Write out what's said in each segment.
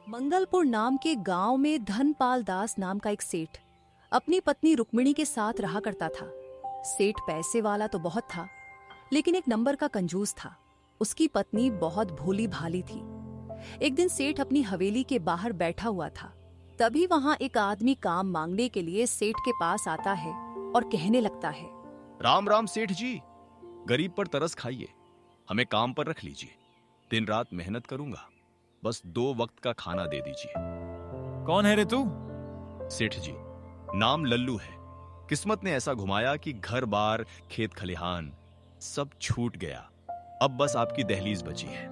मंगलपुर नाम के गांव में धनपाल दास नाम का एक सेठ अपनी पत्नी रुक्मिणी के साथ रहा करता था। सेठ पैसे वाला तो बहुत था, लेकिन एक नंबर का कंजूस था। उसकी पत्नी बहुत भोली भाली थी। एक दिन सेठ अपनी हवेली के बाहर बैठा हुआ था, तभी वहां एक आदमी काम मांगने के लिए सेठ के पास आता है और कहने लगता है, राम राम सेठ जी, गरीब पर तरस खाइए, हमें काम पर रख लीजिए। दिन रात मेहनत करूंगा, बस 2 वक्त का खाना दे दीजिए। कौन है रे तू? सेठ जी, नाम लल्लू है। किस्मत ने ऐसा घुमाया कि घर बार, खेत खलिहान सब छूट गया। अब बस आपकी दहलीज बची है।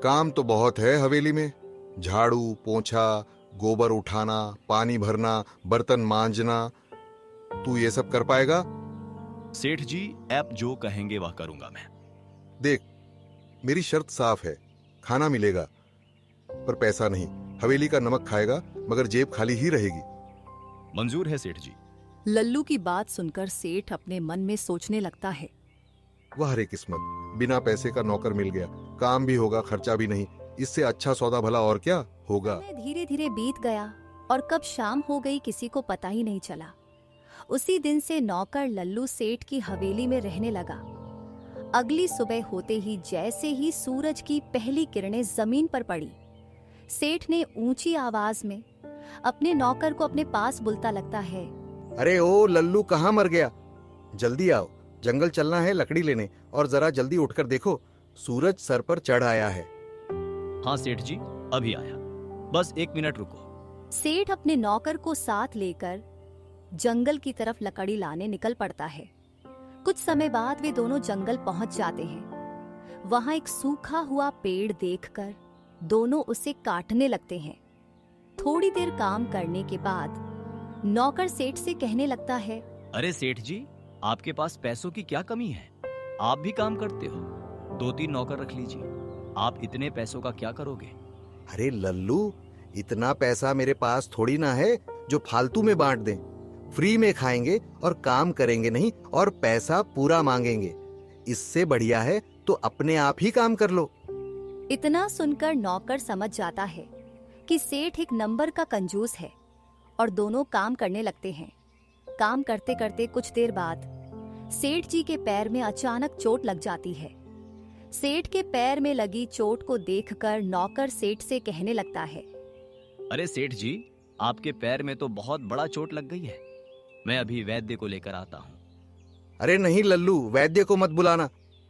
काम तो बहुत है हवेली में। झाड़ू पोंछा, गोबर उठाना, पानी भरना, बर्तन मांजना। तू ये सब कर पाएगा? सेठ जी, आप जो कहेंगे वह करूंगा मैं। देख, मेरी शर्त साफ है, खाना मिलेगा पर पैसा नहीं। हवेली का नमक खाएगा मगर जेब खाली ही रहेगी। मंजूर है सेठ जी। लल्लू की बात सुनकर सेठ अपने मन में सोचने लगता है, वाह रे किस्मत, बिना पैसे का नौकर मिल गया। काम भी होगा, खर्चा भी नहीं। इससे अच्छा सौदा भला और क्या होगा। धीरे धीरे बीत गया और कब शाम हो गई किसी को पता ही नहीं चला। उसी दिन से नौकर लल्लू सेठ की हवेली में रहने लगा। अगली सुबह होते ही जैसे ही सूरज की पहली किरणें जमीन पर पड़ी, सेठ ने ऊंची आवाज में अपने नौकर को अपने पास बुलता लगता है, अरे ओ लल्लू, कहाँ मर गया? जल्दी आओ, जंगल चलना है लकड़ी लेने। और जरा जल्दी उठकर देखो, सूरज सर पर चढ़ आया है। हाँ सेठ जी, अभी आया, बस 1 मिनट रुको। सेठ अपने नौकर को साथ लेकर जंगल की तरफ लकड़ी लाने निकल पड़ता है। कुछ समय बाद वे दोनों जंगल पहुंच जाते हैं। वहां एक सूखा हुआ पेड़ देखकर दोनों उसे काटने लगते हैं। थोड़ी देर काम करने के बाद नौकर सेठ से कहने लगता है, अरे सेठ जी, आपके पास पैसों की क्या कमी है? आप भी काम करते हो, 2-3 नौकर रख लीजिए। आप इतने पैसों का क्या करोगे? अरे लल्लू, इतना पैसा मेरे पास थोड़ी ना है जो फालतू में बांट दें। फ्री में खाएंगे और काम करेंगे नहीं और पैसा पूरा मांगेंगे। इससे बढ़िया है तो अपने आप ही काम कर लो। इतना सुनकर नौकर समझ जाता है कि सेठ एक नंबर का कंजूस है और दोनों काम करने लगते हैं। काम करते करते कुछ देर बाद सेठ जी के पैर में अचानक चोट लग जाती है। सेठ के पैर में लगी चोट को देखकर नौकर सेठ से कहने लगता है, अरे सेठ जी, आपके पैर में तो बहुत बड़ा चोट लग गई है। मैं अभी वैद्य को लेकर आता हूँ। अरे नहीं लल्लू, वैद्य को मत बुलाना।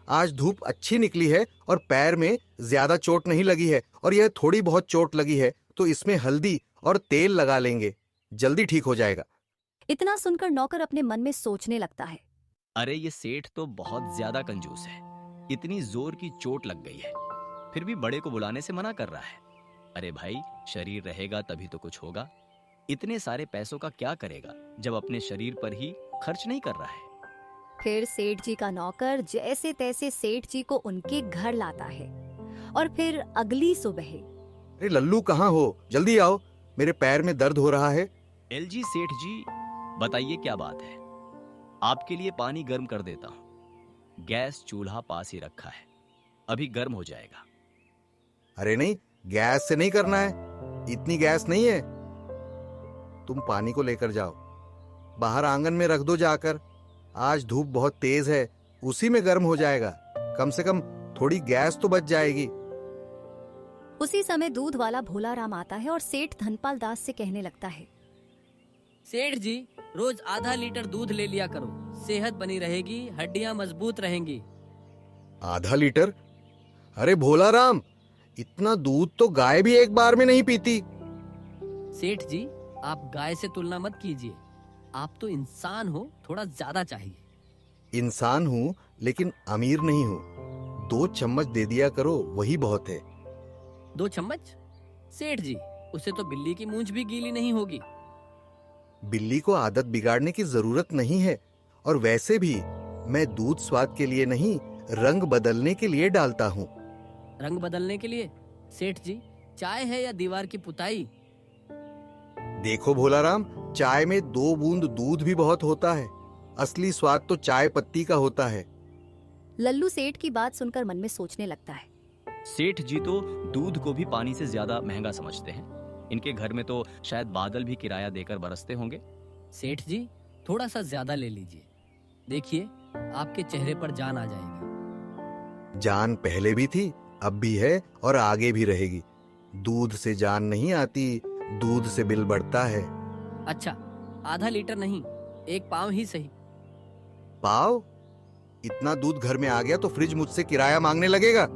आज धूप अच्छी निकली है और पैर में ज्यादा चोट नहीं लगी है। और यह थोड़ी बहुत चोट लगी है तो इसमें हल्दी और तेल लगा लेंगे, जल्दी ठीक हो जाएगा। इतना सुनकर नौकर अपने मन में सोचने लगता है, अरे ये सेठ तो बहुत ज्यादा कंजूस है। इतनी जोर की चोट लग गई है, फिर भी बड़े को बुलाने से मना कर रहा है। अरे भाई, शरीर रहेगा तभी तो कुछ होगा। इतने सारे पैसों का क्या करेगा जब अपने शरीर पर ही खर्च नहीं कर रहा है। फिर सेठ जी का नौकर जैसे तैसे सेठ जी को उनके घर लाता है। और फिर अगली सुबह, अरे लल्लू, कहाँ हो? जल्दी आओ, मेरे पैर में दर्द हो रहा है। एलजी सेठ जी, बताइए क्या बात है? आपके लिए पानी गर्म कर देता हूँ। गैस चूल्हा पास ही रखा है, अभी गर्म हो जाएगा। अरे नहीं, गैस से नहीं करना है, इतनी गैस नहीं है। तुम पानी को लेकर जाओ, बाहर आंगन में रख दो जाकर। आज धूप बहुत तेज है, उसी में गर्म हो जाएगा। कम से कम थोड़ी गैस तो बच जाएगी। उसी समय दूध वाला भोला राम आता है और सेठ धनपाल दास से कहने लगता है, सेठ जी, रोज आधा लीटर दूध ले लिया करो, सेहत बनी रहेगी, हड्डियां मजबूत रहेंगी। आधा लीटर? अरे भोला राम, इतना दूध तो गाय भी एक बार में नहीं पीती। सेठ जी, आप गाय से तुलना मत कीजिए। आप तो इंसान हो, थोड़ा ज्यादा चाहिए। इंसान हूँ लेकिन अमीर नहीं हूँ। 2 चम्मच दे दिया करो, वही बहुत है। 2 चम्मच? सेठ जी, उसे तो बिल्ली की मूंछ भी गीली नहीं होगी। बिल्ली को आदत बिगाड़ने की जरूरत नहीं है। और वैसे भी मैं दूध स्वाद के लिए नहीं, रंग बदलने के लिए डालता हूँ। रंग बदलने के लिए? सेठ जी, चाय है या दीवार की पुताई? देखो भोला राम, चाय में 2 बूंद दूध भी बहुत होता है। असली स्वाद तो चाय पत्ती का होता है। लल्लू सेठ की बात सुनकर मन में सोचने लगता है, सेठ जी तो दूध को भी पानी से ज्यादा महंगा समझते हैं। इनके घर में तो शायद बादल भी किराया देकर बरसते होंगे। सेठ जी, थोड़ा सा ज्यादा ले लीजिए। देखिए, आपके चेहरे पर जान आ जाएगी। जान पहले भी थी, अब भी है और आगे भी रहेगी। दूध से जान नहीं आती, दूध से बिल बढ़ता है। अच्छा, आधा लीटर नहीं, 1 पाव ही सही। पाव? इतना दूध घर में आ गया तो फ्रिज मुझसे किराया मांगने लगेगा।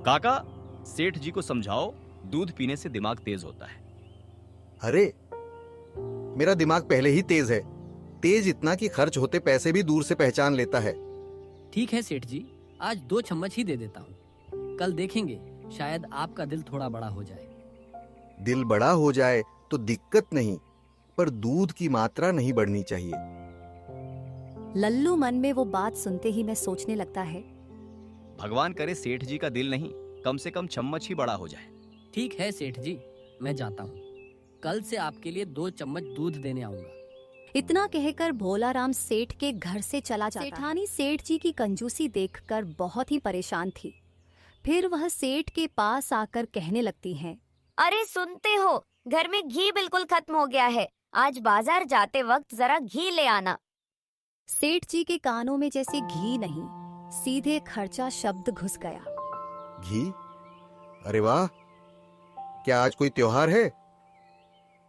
काका, सेठ जी को समझाओ, दूध पीने से दिमाग तेज होता है। अरे, मेरा दिमाग पहले ही तेज है, तेज इतना कि खर्च होते पैसे भी दूर से पहचान लेता है। ठीक है सेठ जी, आज 2 चम्मच ही दे देता हूँ। कल देखेंगे, शायद आपका दिल थोड़ा बड़ा हो जाए। दिल बड़ा हो जाए तो दिक्कत नहीं, पर दूध की मात्रा नहीं बढ़नी चाहिए। लल्लू मन में वो बात सुनते ही मैं सोचने लगता है, भगवान करे सेठ जी का दिल नहीं, कम से कम चम्मच ही बड़ा हो जाए। ठीक है सेठ जी, मैं जाता हूँ। कल से आपके लिए 2 चम्मच दूध देने आऊंगा। इतना कहकर भोलाराम सेठ के घर से चला जाता है। सेठानी सेठ जी की कंजूसी देखकर बहुत ही परेशान थी। फिर वह सेठ के पास आकर कहने लगती हैं, अरे सुनते हो, घर में घी बिल्कुल खत्म हो गया है। आज बाजार जाते वक्त जरा घी ले आना। सेठ जी के कानों में जैसे घी नहीं, सीधे खर्चा शब्द घुस गया। घी? अरे वाह, क्या आज कोई त्योहार है?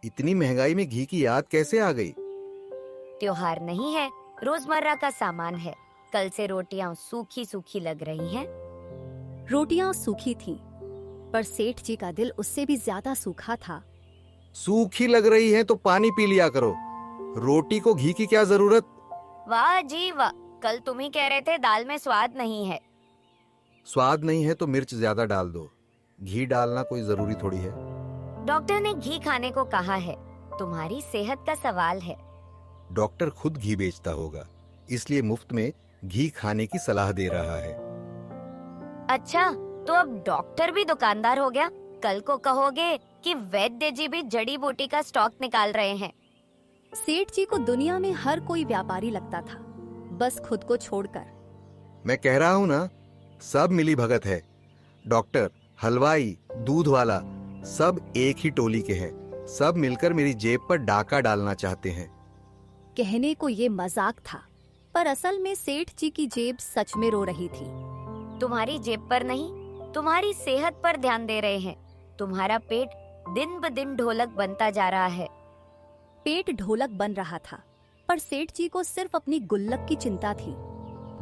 इतनी महंगाई में घी की याद कैसे आ गई? त्योहार नहीं है, रोजमर्रा का सामान है। कल से रोटियां सूखी सूखी लग रही हैं। रोटियां सूखी थीं, पर सेठ जी का दिल उससे भी ज्यादा सूखा था। सूखी लग रही है तो पानी पी लिया करो, रोटी को घी की क्या जरूरत? वाह जी वाह, कल तुम ही कह रहे थे दाल में स्वाद नहीं है। स्वाद नहीं है तो मिर्च ज्यादा डाल दो, घी डालना कोई जरूरी थोड़ी है। डॉक्टर ने घी खाने को कहा है, तुम्हारी सेहत का सवाल है। डॉक्टर खुद घी बेचता होगा, इसलिए मुफ्त में घी खाने की सलाह दे रहा है। अच्छा, तो अब डॉक्टर भी दुकानदार हो गया। कल को कहोगे कि वैद्य जी भी जड़ी बूटी का स्टॉक निकाल रहे हैं। सेठ जी को दुनिया में हर कोई व्यापारी लगता था, बस खुद को छोड़कर। मैं कह रहा हूँ ना, सब मिली भगत है। डॉक्टर, हलवाई, दूध वाला, सब एक ही टोली के हैं। सब मिलकर मेरी जेब पर डाका डालना चाहते हैं। कहने को ये मजाक था, पर असल में सेठ जी की जेब सच में रो रही थी। तुम्हारी जेब पर नहीं, तुम्हारी सेहत पर ध्यान दे रहे हैं। तुम्हारा पेट दिन ब दिन ढोलक बनता जा रहा है। पेट ढोलक बन रहा था, पर सेठ जी को सिर्फ अपनी गुल्लक की चिंता थी।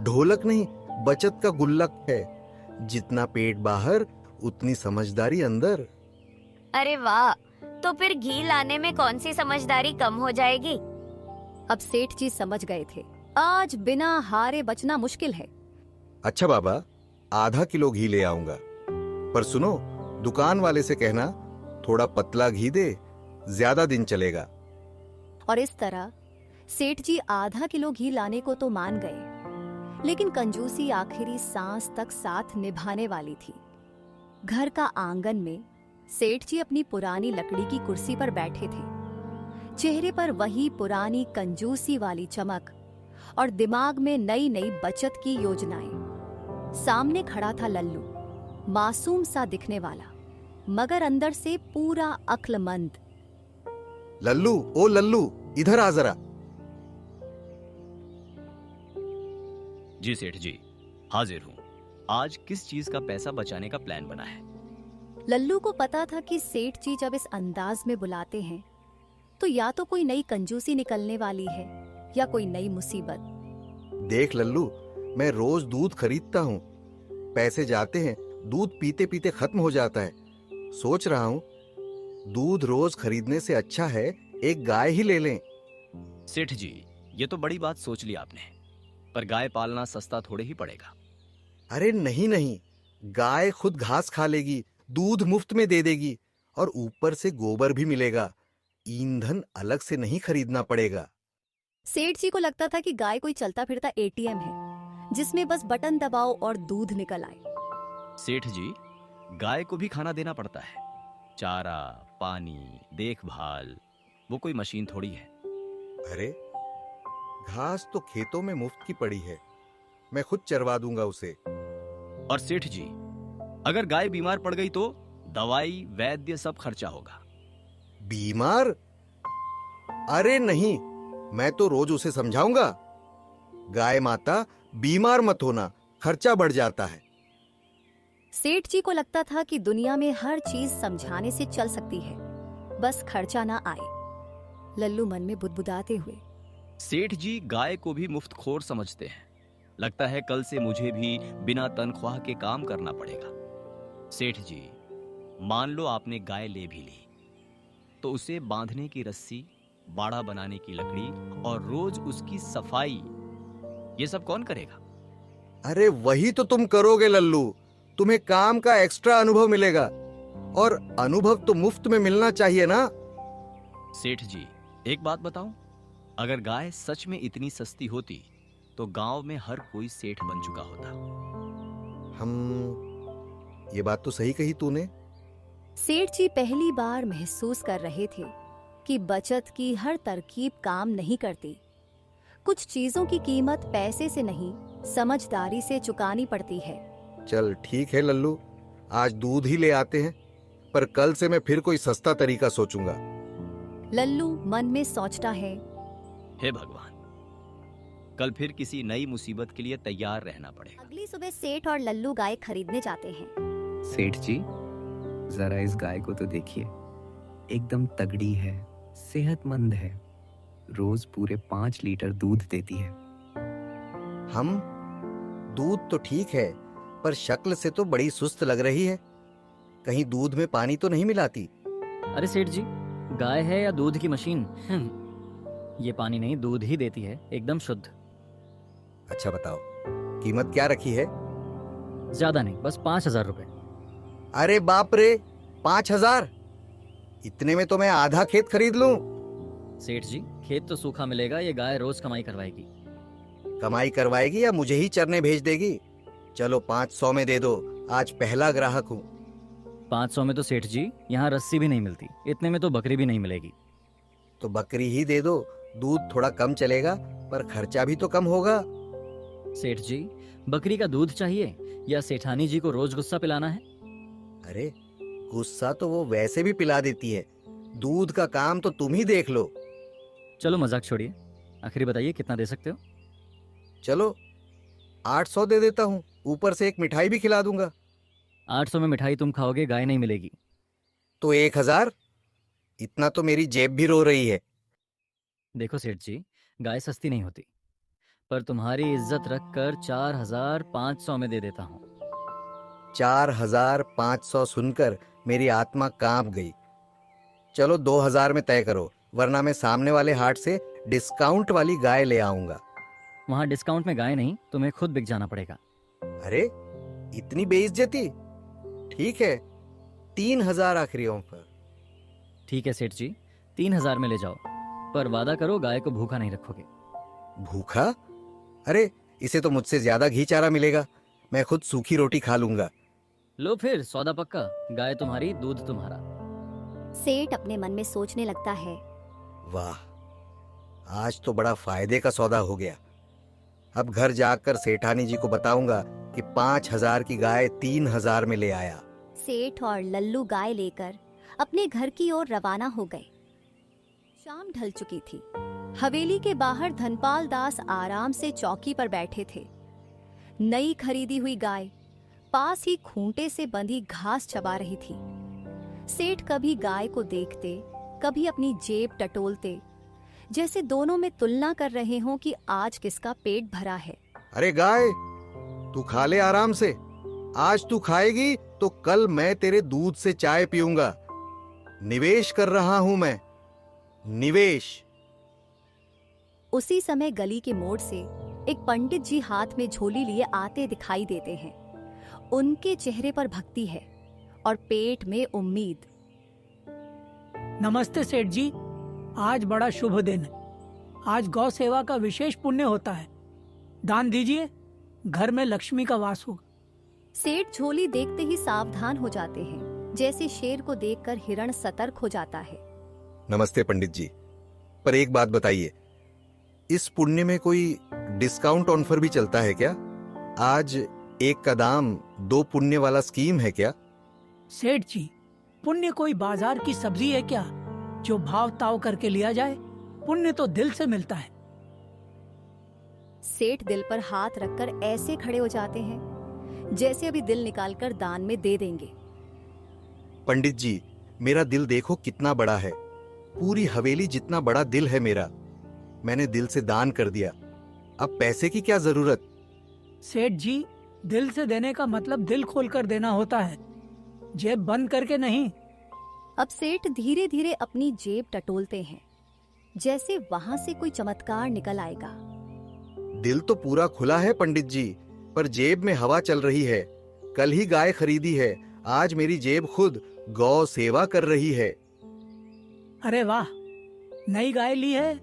ढोलक नहीं, बचत का गुल्लक है। जितना पेट बाहर, उतनी समझदारी अंदर। अरे वाह, तो फिर घी लाने में कौन सी समझदारी कम हो जाएगी? अब सेठ जी समझ गए थे, आज बिना हारे बचना मुश्किल है। अच्छा बाबा, आधा किलो घी ले आऊंगा, पर सुनो, दुकान वाले से कहना थोड़ा पतला घी दे, ज्यादा दिन चलेगा। और इस तरह सेठ जी आधा किलो घी लाने को तो मान गए, लेकिन कंजूसी आखिरी सांस तक साथ निभाने वाली थी। घर का आंगन में सेठ जी अपनी पुरानी लकड़ी की कुर्सी पर बैठे थे, चेहरे पर वही पुरानी कंजूसी वाली चमक और दिमाग में नई नई बचत की योजनाएं। सामने खड़ा था लल्लू, मासूम सा दिखने वाला, मगर अंदर से पूरा अक्लमंद। लल्लू, ओ लल्लू, इधर आ जरा। जी सेठ जी, हाजिर हूँ। आज किस चीज का पैसा बचाने का प्लान बना है? लल्लू को पता था कि सेठ जी जब इस अंदाज में बुलाते हैं तो या तो कोई नई कंजूसी निकलने वाली है या कोई नई मुसीबत। देख लल्लू, मैं रोज दूध खरीदता हूँ, पैसे जाते हैं, दूध पीते पीते खत्म हो जाता है। सोच रहा हूँ दूध रोज खरीदने से अच्छा है एक गाय ही ले लें। सेठ जी, ये तो बड़ी बात सोच ली आपने, पर गाय पालना सस्ता थोड़े ही पड़ेगा। अरे नहीं नहीं, गाय खुद घास खा लेगी, दूध मुफ्त में दे देगी और ऊपर से गोबर भी मिलेगा। ईंधन अलग से नहीं खरीदना पड़ेगा। सेठ जी को लगता था कि गाय कोई चलता फिरता एटीएम है जिसमें बस बटन दबाओ और दूध निकल आए। सेठ जी, गाय को भी खाना देना पड़ता है, चारा, पानी, देखभाल, वो कोई मशीन थोड़ी है। अरे, घास तो खेतों में मुफ्त की पड़ी है, मैं खुद चरवा दूंगा उसे। और सेठ जी, अगर गाय बीमार पड़ गई तो दवाई वैद्य सब खर्चा होगा। बीमार? अरे नहीं, मैं तो रोज उसे समझाऊंगा, गाय माता बीमार मत होना, खर्चा बढ़ जाता है। सेठ जी को लगता था कि दुनिया में हर चीज समझाने से चल सकती है, बस खर्चा ना आए। लल्लू मन में बुदबुदाते हुए, सेठ जी गाय को भी मुफ्तखोर समझते हैं। लगता है कल से मुझे भी बिना तनख्वाह के काम करना पड़ेगा। सेठ जी, मान लो आपने गाय ले भी ली, तो उसे बांधने की रस्सी, बाड़ा बनाने की लकड़ी और रोज उसकी सफाई, ये सब कौन करेगा? अरे वही तो तुम करोगे लल्लू, तुम्हें काम का एक्स्ट्रा अनुभव मिलेगा, और अनुभव तो मुफ्त में मिलना चाहिए ना। सेठ जी, एक बात बताऊं, अगर गाय सच में इतनी सस्ती होती तो गांव में हर कोई सेठ बन चुका होता। ये बात तो सही कही तूने। सेठ जी पहली बार महसूस कर रहे थे कि बचत की हर तरकीब काम नहीं करती। कुछ चीजों की कीमत पैसे से नहीं, समझदारी से चुकानी पड़ती है। चल ठीक है लल्लू, आज दूध ही ले आते हैं, पर कल से मैं फिर कोई सस्ता तरीका सोचूंगा। लल्लू मन में सोचता है, हे भगवान, कल फिर किसी नई मुसीबत के लिए तैयार रहना पड़ेगा। अगली सुबह सेठ और लल्लू गाय खरीदने जाते हैं। सेठ जी, जरा इस गाय को तो देखिए, एकदम तगड़ी है, सेहतमंद है, रोज पूरे 5 लीटर दूध देती है। हम दूध तो ठीक है, पर शक्ल से तो बड़ी सुस्त लग रही है, कहीं दूध में पानी तो नहीं मिलाती? अरे सेठ जी, गाय है या दूध की मशीन? ये पानी नहीं, दूध ही देती है, एकदम शुद्ध। अच्छा बताओ, कीमत क्या रखी है? ज्यादा नहीं, बस 5,000 रुपए। अरे बाप रे, 5,000? इतने में तो मैं आधा खेत खरीद लूं। सेठ जी, खेत तो सूखा मिलेगा, ये गाय रोज कमाई करवाएगी। कमाई करवाएगी या मुझे ही चरने भेज देगी? चलो 500 में दे दो, आज पहला ग्राहक हूँ। 500 में तो सेठ जी यहाँ रस्सी भी नहीं मिलती, इतने में तो बकरी भी नहीं मिलेगी। तो बकरी ही दे दो, दूध थोड़ा कम चलेगा, पर खर्चा भी तो कम होगा। सेठ जी, बकरी का दूध चाहिए या सेठानी जी को रोज गुस्सा पिलाना है? अरे गुस्सा तो वो वैसे भी पिला देती है, दूध का काम तो तुम ही देख लो। चलो मजाक छोड़िए, आखिरी बताइए कितना दे सकते हो? चलो 800 दे देता हूँ, ऊपर से एक मिठाई भी खिला दूंगा। 800 में मिठाई तुम खाओगे, गाय नहीं मिलेगी। तो 1000? इतना तो मेरी जेब भी रो रही है। देखो सेठ जी, गाय सस्ती नहीं होती, पर तुम्हारी इज्जत रखकर 4,500 में दे देता हूँ। 4,500 सुनकर मेरी आत्मा कांप गई। चलो 2,000 में तय करो, वरना मैं सामने वाले हाट से डिस्काउंट वाली गाय ले आऊंगा। वहाँ डिस्काउंट में गाय नहीं, तुम्हें खुद बिक जाना पड़ेगा। अरे इतनी बेइज्जती? ठीक है, 3,000 आखिरी ऑफर। ठीक है सेठ जी, 3,000 में ले जाओ, पर वादा करो गाय को भूखा नहीं रखोगे। भूखा? अरे इसे तो मुझसे ज्यादा घी चारा मिलेगा, मैं खुद सूखी रोटी खा लूंगा। लो फिर सौदा पक्का, गाय तुम्हारी, दूध तुम्हारा। सेठ अपने मन में सोचने लगता है, वाह, आज तो बड़ा फायदे का सौदा हो गया। अब घर जाकर सेठानी जी को बताऊंगा कि 5,000 की गाय 3,000 में ले आया। सेठ और लल्लू गाय लेकर अपने घर की ओर रवाना हो गए। शाम ढल चुकी थी। हवेली के बाहर धनपाल दास आराम से चौकी पर बैठे थे। नई खरीदी हुई गाय पास ही खूंटे से बंधी घास चबा रही थी। सेठ कभी गाय को देखते, कभी अपनी जेब टटोलते, जैसे दोनों में तुलना कर रहे हों कि आज किसका पेट भरा है। अरे गाय, तू खा ले आराम से, आज तू खाएगी तो कल मैं तेरे दूध से चाय पीऊंगा। निवेश कर रहा हूं मैं, निवेश। उसी समय गली के मोड़ से एक पंडित जी हाथ में झोली लिए आते दिखाई देते हैं। उनके चेहरे पर भक्ति है और पेट में उम्मीद। नमस्ते सेठ जी, आज बड़ा शुभ दिन है। आज गौ सेवा का विशेष पुण्य होता है, दान दीजिए, घर में लक्ष्मी का वास होगा। सेठ झोली देखते ही सावधान हो जाते हैं, जैसे शेर को देखकर हिरण सतर्क हो जाता है। नमस्ते पंडित जी, पर एक बात बताइए, इस पुण्य में कोई डिस्काउंट ऑफर भी चलता है क्या? आज एक का दाम दो पुण्य वाला स्कीम है क्या? सेठ जी, पुण्य कोई बाजार की सब्जी है क्या जो भाव ताव करके लिया जाए? पुण्य तो दिल से मिलता है। सेठ दिल पर हाथ रखकर ऐसे खड़े हो जाते हैं जैसे अभी दिल निकालकर दान में दे देंगे। पंडित जी, मेरा दिल देखो कितना बड़ा है, पूरी हवेली जितना बड़ा दिल है मेरा। मैंने दिल से दान कर दिया, अब पैसे की क्या जरूरत? सेठ जी, दिल से देने का मतलब दिल खोलकर देना होता है, जेब बंद करके नहीं। अब सेठ धीरे धीरे अपनी जेब टटोलते हैं जैसे वहां से कोई चमत्कार निकल आएगा। दिल तो पूरा खुला है पंडित जी, पर जेब में हवा चल रही है। कल ही गाय खरीदी है, आज मेरी जेब खुद गौ सेवा कर रही है। अरे वाह, नई गाय ली है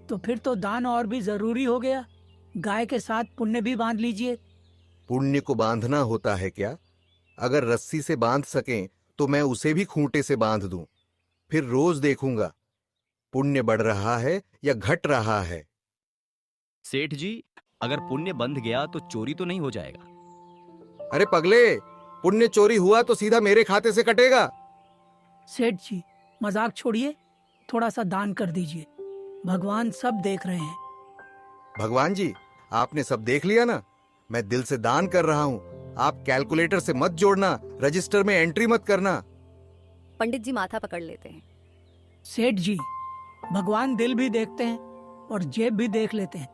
तो फिर तो दान और भी जरूरी हो गया। गाय के साथ पुण्य भी बांध लीजिए। पुण्य को बांधना होता है क्या? अगर रस्सी से बांध सकें तो मैं उसे भी खूंटे से बांध दूं, फिर रोज देखूंगा पुण्य बढ़ रहा है या घट रहा है। सेठ जी, अगर पुण्य बंध गया तो चोरी तो नहीं हो जाएगा? अरे पगले, पुण्य चोरी हुआ तो सीधा मेरे खाते से कटेगा। सेठ जी, मजाक छोड़िए, थोड़ा सा दान कर दीजिए, भगवान सब देख रहे हैं। भगवान जी, आपने सब देख लिया ना, मैं दिल से दान कर रहा हूं। आप कैलकुलेटर से मत जोड़ना, रजिस्टर में एंट्री मत करना। पंडित जी माथा पकड़ लेते हैं। सेठ जी, भगवान दिल भी देखते हैं और जेब भी देख लेते हैं।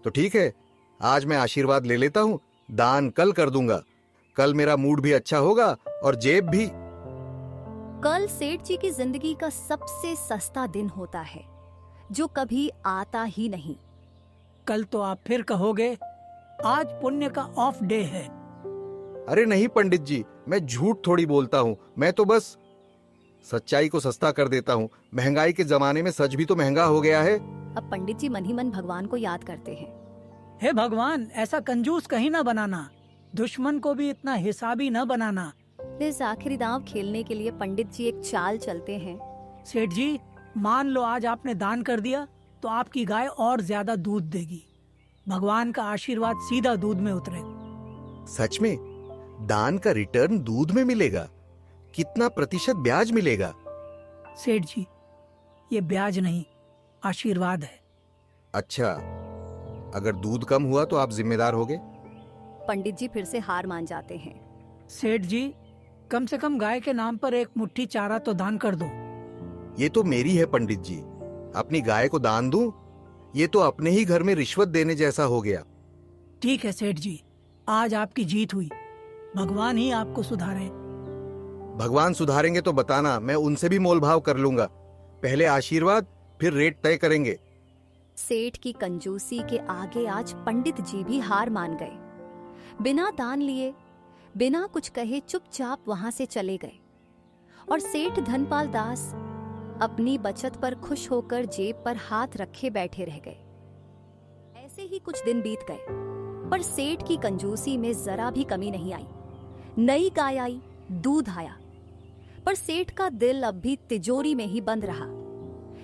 तो ठीक है, आज मैं आशीर्वाद ले लेता हूं, दान कल कर दूंगा। कल मेरा मूड भी अच्छा होगा और जेब भी। कल सेठ जी की जिंदगी का सबसे सस्ता दिन होता है जो कभी आता ही नहीं। कल तो आप फिर कहोगे आज पुण्य का ऑफ डे है। अरे नहीं पंडित जी, मैं झूठ थोड़ी बोलता हूं, मैं तो बस सच्चाई को सस्ता कर देता हूं। महंगाई के जमाने में सच भी तो महंगा हो गया है। अब पंडित जी मन ही मन भगवान को याद करते हैं। हे भगवान, ऐसा कंजूस कहीं ना बनाना, दुश्मन को भी इतना हिसाबी न बनाना। इस आखिरी दांव खेलने के लिए पंडित जी एक चाल चलते हैं। सेठ जी, मान लो आज आपने दान कर दिया तो आपकी गाय और ज्यादा दूध देगी। भगवान का आशीर्वाद सीधा दूध में उतरे। सच में दान का रिटर्न दूध में मिलेगा? कितना प्रतिशत ब्याज मिलेगा? सेठ जी, ये ब्याज नहीं, आशीर्वाद है। अच्छा, अगर दूध कम हुआ तो आप जिम्मेदार होगे? पंडित जी फिर से हार मान जाते हैं। सेठ जी, कम से कम गाय के नाम पर एक मुट्ठी चारा तो दान कर दो। ये तो मेरी है पंडित जी, अपनी गाय को दान दूं? ये तो अपने ही घर में रिश्वत देने जैसा हो गया। ठीक है सेठ जी, आज आपकी जीत हुई, भगवान ही आपको सुधारे। भगवान सुधारेंगे तो बताना, मैं उनसे भी मोलभाव कर लूंगा। पहले आशीर्वाद, फिर रेट तय करेंगे। सेठ की कंजूसी के आगे आज पंडित जी भी हार मान गए। बिना दान लिए, बिना कुछ कहे चुपचाप वहां से चले गए और सेठ धनपाल दास अपनी बचत पर खुश होकर जेब पर हाथ रखे बैठे रह गए। ऐसे ही कुछ दिन बीत गए, पर सेठ की कंजूसी में जरा भी कमी नहीं आई। नई गाय आई, दूध आया, पर सेठ का दिल अब भी तिजोरी में ही बंद रहा।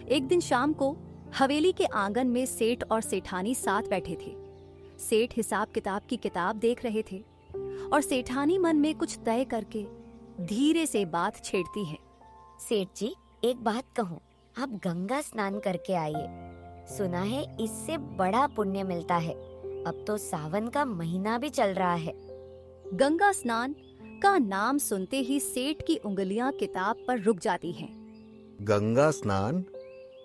एक दिन शाम को हवेली के आंगन में सेठ और सेठानी साथ बैठे थे। सेठ हिसाब किताब की किताब देख रहे थे और सेठानी मन में कुछ तय करके धीरे से बात छेड़ती है। सेठ जी, एक बात कहूँ, आप गंगा स्नान करके आइए। सुना है इससे बड़ा पुण्य मिलता है। अब तो सावन का महीना भी चल रहा है। गंगा स्नान का नाम सुनते ही सेठ की उंगलियां किताब पर रुक जाती हैं। गंगा स्नान?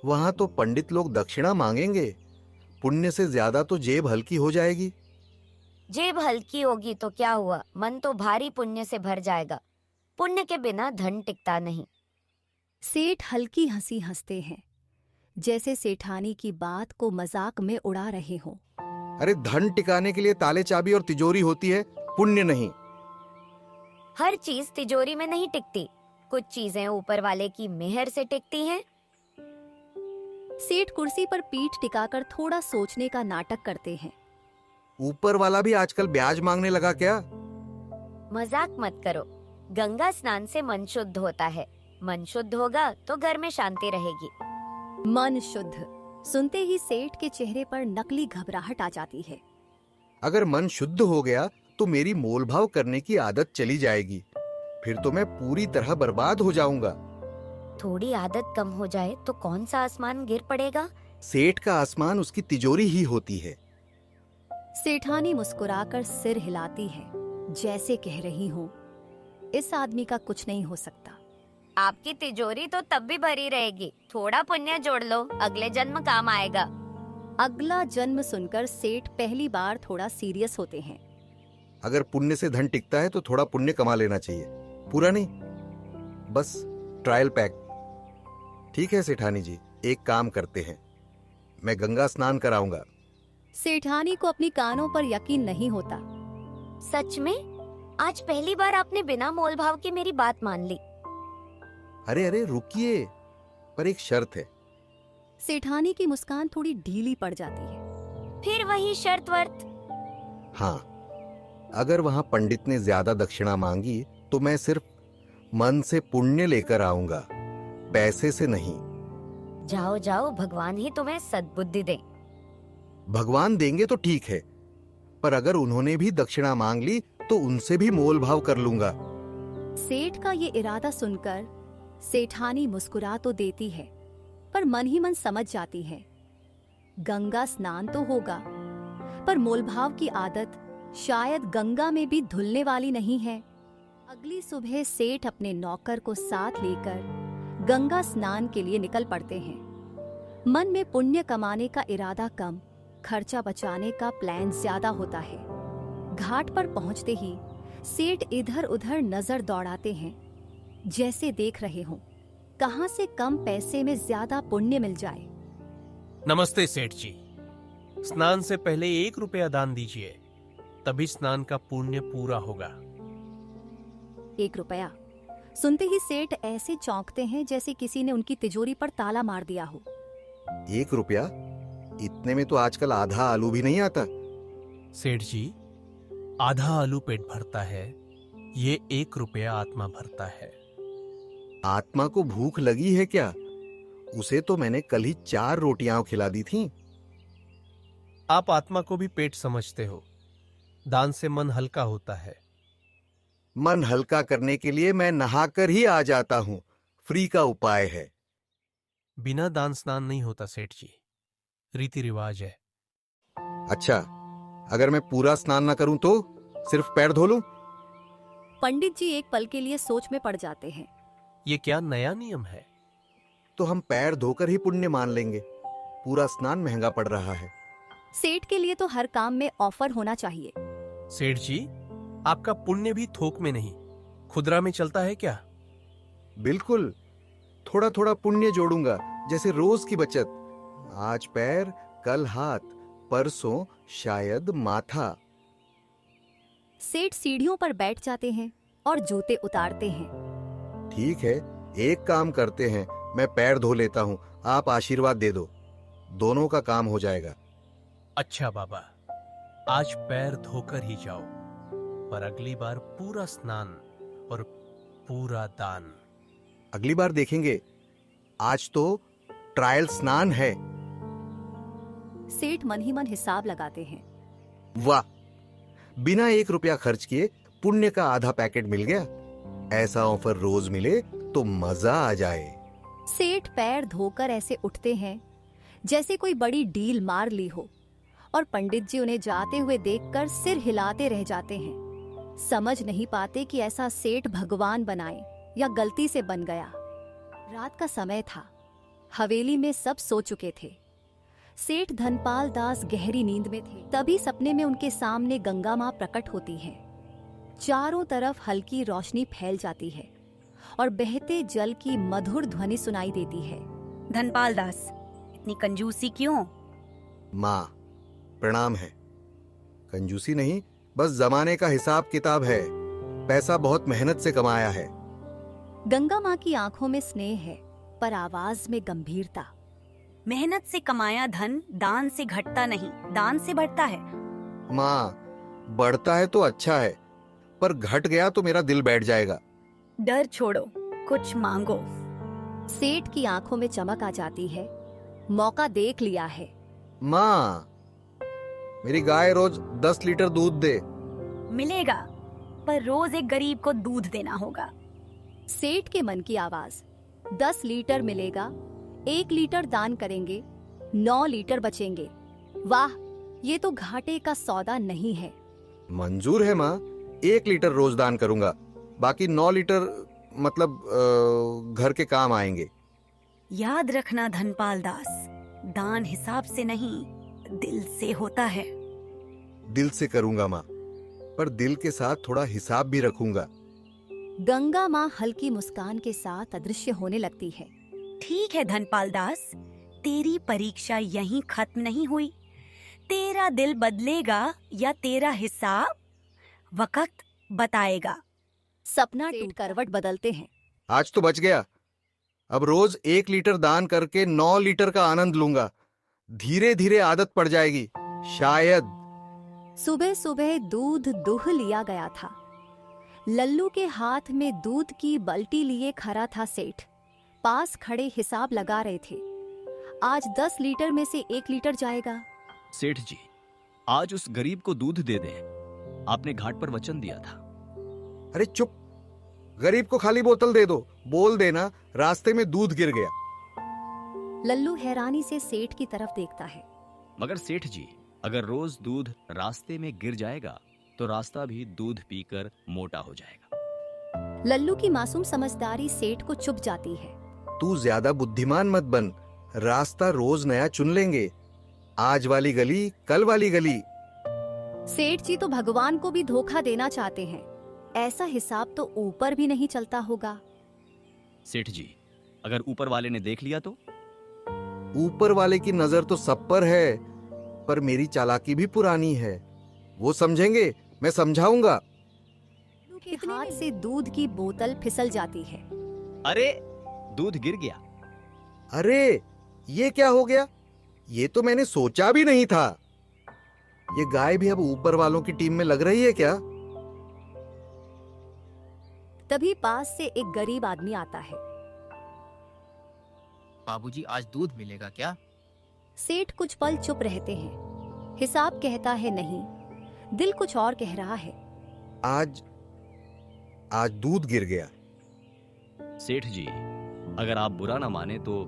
वहां तो पंडित लोग दक्षिणा मांगेंगे। पुण्य से ज्यादा तो जेब हल्की हो जाएगी। जेब हल्की होगी तो क्या हुआ, मन तो भारी पुण्य से भर जाएगा। पुण्य के बिना धन टिकता नहीं। सेठ हल्की हंसी हंसते हैं, जैसे सेठानी की बात को मजाक में उड़ा रहे हों। अरे धन टिकाने के लिए ताले चाबी और तिजोरी होती है, पुण्य नहीं। हर चीज तिजोरी में नहीं टिकती, कुछ चीजें ऊपर वाले की मेहर से टिकती हैं। सेठ कुर्सी पर पीठ टिकाकर थोड़ा सोचने का नाटक करते हैं। ऊपर वाला भी आजकल ब्याज मांगने लगा क्या? मजाक मत करो, गंगा स्नान से मन शुद्ध होता है। मन शुद्ध होगा तो घर में शांति रहेगी। मन शुद्ध सुनते ही सेठ के चेहरे पर नकली घबराहट आ जाती है। अगर मन शुद्ध हो गया तो मेरी मोलभाव करने की आदत चली जाएगी। फिर तो मैं पूरी तरह बर्बाद हो जाऊंगा। थोड़ी आदत कम हो जाए तो कौन सा आसमान गिर पड़ेगा? सेठ का आसमान उसकी तिजोरी ही होती है। सेठानी मुस्कुराकर सिर हिलाती है, जैसे कह रही हो, इस आदमी का कुछ नहीं हो सकता। आपकी तिजोरी तो तब भी भरी रहेगी। थोड़ा पुण्य जोड़ लो, अगले जन्म काम आएगा। अगला जन्म सुनकर सेठ पहली बार थोड़ा सीरियस होते हैं। अगर पुण्य से धन टिकता है तो थोड़ा पुण्य कमा लेना चाहिए, पूरा नहीं, बस ट्रायल पैक। ठीक है सेठानी जी, एक काम करते हैं, मैं गंगा स्नान कराऊंगा। सेठानी को अपनी कानों पर यकीन नहीं होता। सच में? आज पहली बार आपने बिना मोलभाव के मेरी बात मान ली। अरे अरे रुकिए, पर एक शर्त है। सेठानी की मुस्कान थोड़ी ढीली पड़ जाती है। फिर वही शर्त वर्त? हाँ, अगर वहां पंडित ने ज्यादा दक्षिणा मांगी तो मैं सिर्फ मन से पुण्य लेकर आऊंगा, पैसे से नहीं। जाओ जाओ, भगवान ही तुम्हें सद्बुद्धि दे। भगवान देंगे तो ठीक है, पर अगर उन्होंने भी दक्षिणा मांग ली तो उनसे भी मोल भाव कर लूंगा। सेठ का ये इरादा सुनकर सेठानी मुस्कुरा तो देती है, पर मन ही मन समझ जाती है, गंगा स्नान तो होगा, पर मोलभाव की आदत शायद गंगा में भी धुलने वाली नहीं है। अगली सुबह सेठ अपने नौकर को साथ लेकर गंगा स्नान के लिए निकल पड़ते हैं। मन में पुण्य कमाने का इरादा कम, खर्चा बचाने का प्लान ज्यादा होता है। घाट पर पहुंचते ही सेठ इधर उधर नजर दौड़ाते हैं, जैसे देख रहे हों कहां से कम पैसे में ज्यादा पुण्य मिल जाए। नमस्ते सेठ जी, स्नान से पहले 1 रुपया दान दीजिए, तभी स्नान का पुण्य पूरा होगा। 1 रुपया सुनते ही सेठ ऐसे चौंकते हैं जैसे किसी ने उनकी तिजोरी पर ताला मार दिया हो। 1 रुपया? इतने में तो आजकल आधा आलू भी नहीं आता। सेठ जी, आधा आलू पेट भरता है, ये 1 रुपया आत्मा भरता है। आत्मा को भूख लगी है क्या? उसे तो मैंने कल ही 4 रोटियां खिला दी थीं। आप आत्मा को भी पेट समझते हो। दान से मन हल्का होता है। मन हल्का करने के लिए मैं नहाकर ही आ जाता हूँ, फ्री का उपाय है। बिना दान स्नान नहीं होता सेठ जी, रीति रिवाज है। अच्छा, अगर मैं पूरा स्नान न करूं तो सिर्फ पैर धो लूं? पंडित जी एक पल के लिए सोच में पड़ जाते हैं। ये क्या नया नियम है? तो हम पैर धोकर ही पुण्य मान लेंगे, पूरा स्नान महंगा पड़ रहा है। सेठ के लिए तो हर काम में ऑफर होना चाहिए। सेठ जी, आपका पुण्य भी थोक में नहीं, खुदरा में चलता है क्या? बिल्कुल, थोड़ा थोड़ा पुण्य जोड़ूंगा, जैसे रोज की बचत। आज पैर, कल हाथ, परसों शायद माथा। सेठ सीढ़ियों पर बैठ जाते हैं और जूते उतारते हैं। ठीक है, एक काम करते हैं, मैं पैर धो लेता हूँ, आप आशीर्वाद दे दो, दोनों का काम हो जाएगा। अच्छा बाबा, आज पैर धोकर ही जाओ, पर अगली बार पूरा स्नान और पूरा दान। अगली बार देखेंगे, आज तो ट्रायल स्नान है। सेठ मन ही मन हिसाब लगाते हैं। वाह, बिना 1 रुपया खर्च किए पुण्य का आधा पैकेट मिल गया। ऐसा ऑफर रोज मिले तो मजा आ जाए। सेठ पैर धोकर ऐसे उठते हैं जैसे कोई बड़ी डील मार ली हो, और पंडित जी उन्हें जाते हुए देखकर सिर हिलाते रह जाते हैं। समझ नहीं पाते कि ऐसा सेठ भगवान बनाए या गलती से बन गया। रात का समय था, हवेली में सब सो चुके थे। सेठ धनपाल दास गहरी नींद में थे, तभी सपने में उनके सामने गंगा मां प्रकट होती है। चारों तरफ हल्की रोशनी फैल जाती है और बहते जल की मधुर ध्वनि सुनाई देती है। धनपाल दास, इतनी कंजूसी क्यों? माँ, प्रणाम है। कंजूसी नहीं, बस जमाने का हिसाब किताब है। पैसा बहुत मेहनत से कमाया है। गंगा माँ की आंखों में स्नेह है, पर आवाज में गंभीरता। मेहनत से कमाया धन दान से घटता नहीं, दान से बढ़ता है। माँ, बढ़ता है तो अच्छा है, पर घट गया तो मेरा दिल बैठ जाएगा। डर छोड़ो, कुछ मांगो। सेठ की आंखों में चमक आ जाती है। मौका देख लिया है। माँ, मेरी गाय रोज 10 लीटर दूध दे। मिलेगा, पर रोज एक गरीब को दूध देना होगा। सेठ के मन की आवाज। 10 लीटर मिलेगा, 1 लीटर दान करेंगे, 9 लीटर बचेंगे। वाह, ये तो घाटे का सौदा नहीं है। मंजूर है माँ, 1 लीटर रोज दान करूंगा, बाकी 9 लीटर मतलब घर के काम आएंगे। याद रखना धनपाल दास, दान हिसाब से नहीं, दिल से होता है। दिल से करूंगा माँ, पर दिल के साथ थोड़ा हिसाब भी रखूंगा। गंगा माँ हल्की मुस्कान के साथ अदृश्य होने लगती है। ठीक है धनपाल दास, तेरी परीक्षा यहीं खत्म नहीं हुई। तेरा दिल बदलेगा या तेरा हिसाब, वक्त बताएगा। सपना टूट करवट बदलते हैं। आज तो बच गया। अब रोज 1 लीटर दान करके 9 लीटर का आनंद लूंगा। धीरे धीरे आदत पड़ जाएगी, शायद। सुबह सुबह दूध दुह लिया गया था। लल्लू के हाथ में दूध की बाल्टी लिए खड़ा था सेठ। पास खड़े हिसाब लगा रहे थे। आज 10 लीटर में से 1 लीटर जाएगा। सेठ जी, आज उस गरीब को दूध दे दें। आपने घाट पर वचन दिया था। अरे चुप, गरीब को खाली बोतल दे दो, बोल देना रास्ते में दूध गिर गया। लल्लू हैरानी से सेठ की तरफ देखता है। मगर सेठ जी, अगर रोज दूध रास्ते में गिर जाएगा तो रास्ता भी दूध पीकर मोटा हो जाएगा। लल्लू की मासूम समझदारी सेठ को चुभ जाती है। तू ज्यादा बुद्धिमान मत बन, रास्ता रोज नया चुन लेंगे। आज वाली गली, कल वाली गली। सेठ जी तो भगवान को भी धोखा देना चाहते हैं। ऐसा हिसाब तो ऊपर भी नहीं चलता होगा। सेठ जी, अगर ऊपर वाले ने देख लिया तो? ऊपर वाले की नजर तो सब पर है, पर मेरी चालाकी भी पुरानी है। वो समझेंगे, मैं समझाऊंगा। लल्लू के हाथ से दूध की बोतल फिसल जाती है। अरे, दूध गिर गया। अरे, ये क्या हो गया? ये तो मैंने सोचा भी नहीं था। ये गाय भी अब ऊपर वालों की टीम में लग रही है क्या? तभी पास से एक गरीब आदमी आता है। बाबूजी, आज दूध मिलेगा क्या? सेठ कुछ पल चुप रहते हैं। हिसाब कहता है नहीं, दिल कुछ और कह रहा है। आज दूध गिर गया। सेठ जी, अगर आप बुरा ना माने तो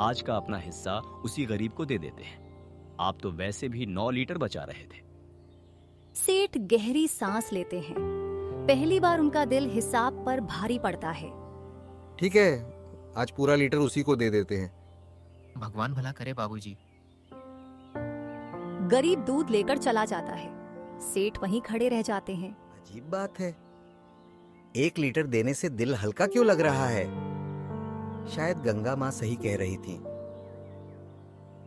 आज का अपना हिस्सा उसी गरीब को दे देते हैं। आप तो वैसे भी 9 लीटर बचा रहे थे। सेठ गहरी सांस लेते हैं। पहली बार उनका दिल हिसाब पर भारी पड़ता है। ठीक है, आज पूरा लीटर उसी को दे देते हैं। भगवान भला करे बाबूजी। गरीब दूध लेकर चला जाता है। सेठ वहीं खड़े रह जाते हैं। अजीब बात है, 1 लीटर देने से दिल हल्का क्यों लग रहा है? शायद गंगा माँ सही कह रही थी।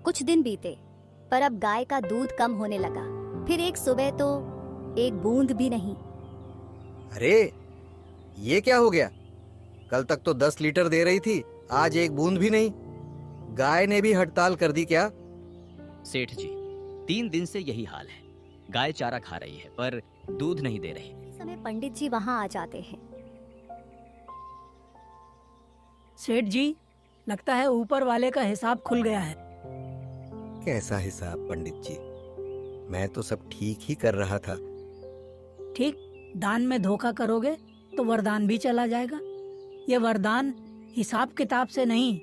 कुछ दिन बीते, पर अब गाय का दूध कम होने लगा। फिर एक सुबह तो एक बूंद भी नहीं। अरे, ये क्या हो गया? कल तक तो 10 लीटर दे रही थी, आज 1 बूंद भी नहीं। गाय ने भी हड़ताल कर दी क्या? सेठ जी, 3 दिन से यही हाल है। गाय चारा खा रही है पर दूध नहीं दे रही। इस समय पंडित जी वहाँ आ जाते हैं। सेठ जी, लगता है ऊपर वाले का हिसाब खुल गया है। कैसा हिसाब पंडित जी? मैं तो सब ठीक ही कर रहा था। ठीक, दान में धोखा करोगे तो वरदान भी चला जाएगा। ये वरदान हिसाब किताब से नहीं,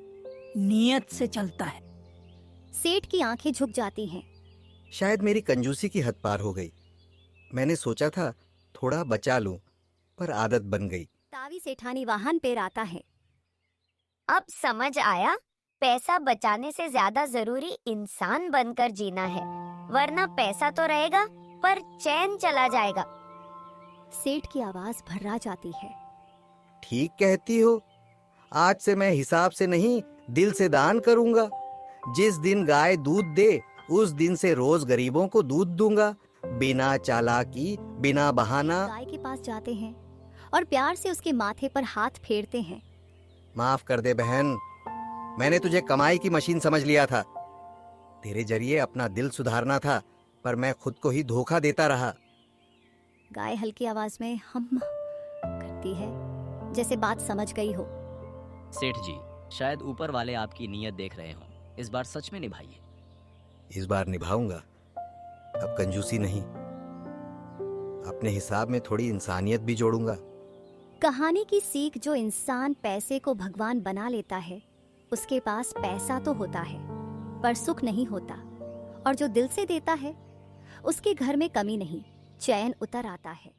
नियत से चलता है। सेठ की आंखें झुक जाती हैं। शायद मेरी कंजूसी की हद पार हो गई। मैंने सोचा था थोड़ा बचा लूं, पर आदत बन गई। तावी सेठानी वाहन पे आता है। अब समझ आया, पैसा बचाने से ज्यादा जरूरी इंसान बनकर जीना है, वरना पैसा तो रहेगा पर चैन चला जाएगा। सेठ की आवाज भर्रा जाती है। ठीक कहती हो। आज से मैं हिसाब से नहीं, दिल से दान करूंगा। जिस दिन गाय दूध दे, उस दिन से रोज गरीबों को दूध दूंगा, बिना चालाकी, बिना बहाना। गाय के पास जाते हैं और प्यार से उसके माथे पर हाथ फेरते हैं। माफ कर दे बहन, मैंने तुझे कमाई की मशीन समझ लिया था। तेरे जरिए अपना दिल सुधारना था, पर मैं खुद को ही धोखा देता रहा। गाय हल्की आवाज में हम करती है, जैसे बात समझ गई हो। सेठ जी, शायद ऊपर वाले आपकी नीयत देख रहे हो। इस बार सच में निभाइए। इस बार निभाऊंगा, अब कंजूसी नहीं। अपने हिसाब में थोड़ी इंसानियत भी जोड़ूंगा। कहानी की सीख, जो इंसान पैसे को भगवान बना लेता है उसके पास पैसा तो होता है पर सुख नहीं होता, और जो दिल से देता है उसके घर में कमी नहीं, चैन उतर आता है।